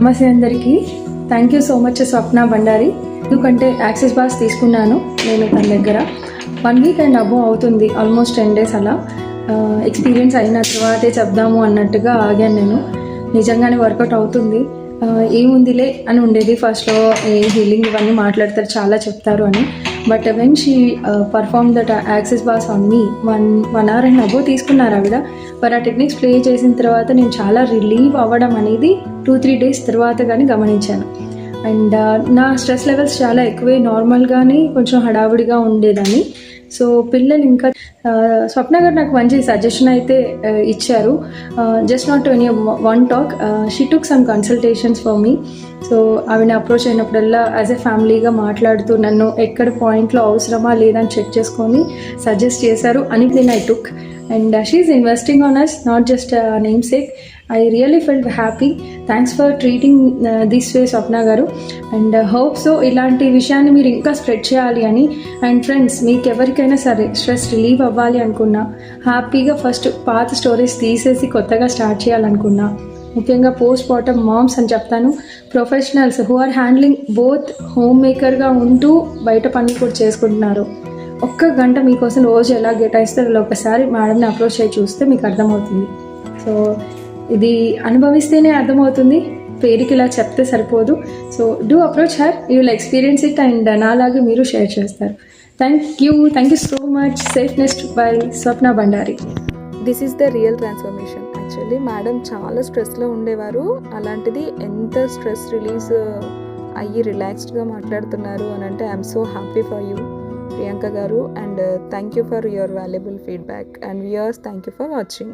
నమస్తే అందరికీ. Thank you so much స్వప్న బండారి. ఎందుకంటే యాక్సెస్ బాస్ తీసుకున్నాను నేను తన దగ్గర 1 వీక్ అండ్ అబోవ్ అవుతుంది, ఆల్మోస్ట్ 10 days అలా. ఎక్స్పీరియన్స్ అయిన తర్వాతే చెప్దాము అన్నట్టుగా ఆగాను నేను. నిజంగానే వర్కౌట్ అవుతుంది. ఏముందిలే అని ఉండేది ఫస్ట్లో, హీలింగ్ ఇవన్నీ మాట్లాడతారు, చాలా చెప్తారు అని. But when she perform that access boss on me 1 hour and above తీసుకున్నారు ఆవిడ. మరి ఆ టెక్నిక్స్ ప్లే చేసిన తర్వాత నేను చాలా రిలీవ్ అవ్వడం అనేది 2-3 days తర్వాత కానీ గమనించాను. అండ్ నా స్ట్రెస్ లెవెల్స్ చాలా ఎక్కువే, నార్మల్గానే కొంచెం హడావుడిగా ఉండేదాన్ని. సో పిల్లలు ఇంకా స్వప్న గారు నాకు మంచి సజెషన్ అయితే ఇచ్చారు. Just not any one talk, she took some consultations for me. So ఆవిడని అప్రోచ్ అయినప్పుడల్లా యాజ్ ఎ ఫ్యామిలీగా మాట్లాడుతూ నన్ను ఎక్కడ పాయింట్లో అవసరమా లేదని చెక్ చేసుకొని సజెస్ట్ చేశారు. Anything I took and she's investing on us, not just a namesake. I really felt happy. Thanks for treating this way Swapna garu, and hope so ఇలాంటి విషయాన్ని మీరు ఇంకా స్ప్రెడ్ చేయాలి అని. అండ్ ఫ్రెండ్స్, మీకు ఎవరికైనా సరే స్ట్రెస్ రిలీవ్ అవ్వాలి అనుకున్నా, హ్యాపీగా ఫస్ట్ పాత స్టోరీస్ తీసేసి కొత్తగా స్టార్ట్ చేయాలనుకున్నా, ముఖ్యంగా పోస్ట్ మార్టం మామ్స్ అని చెప్తాను, professionals who are handling both home మేకర్గా ఉంటూ బయట పనులు కూడా చేసుకుంటున్నారు, 1 గంట మీకోసం రోజు ఎలా కేటాయిస్తారో ఒకసారి మేడంని అప్రోచ్ అయ్యి చూస్తే మీకు అర్థమవుతుంది. సో ఇది అనుభవిస్తేనే అర్థమవుతుంది, పేరుకి ఇలా చెప్తే సరిపోదు. So do approach her, you will experience it and నాలాగే మీరు షేర్ చేస్తారు. Thank you so much. Safeness by Swapna Bandari. This is the real transformation. Actually madam చాలా స్ట్రెస్లో ఉండేవారు, అలాంటిది ఎంత స్ట్రెస్ రిలీజ్ అయ్యి రిలాక్స్డ్గా మాట్లాడుతున్నారు అని అంటే I'm so happy for you Priyanka garu, and thank you for your valuable feedback, and viewers, thank you for watching.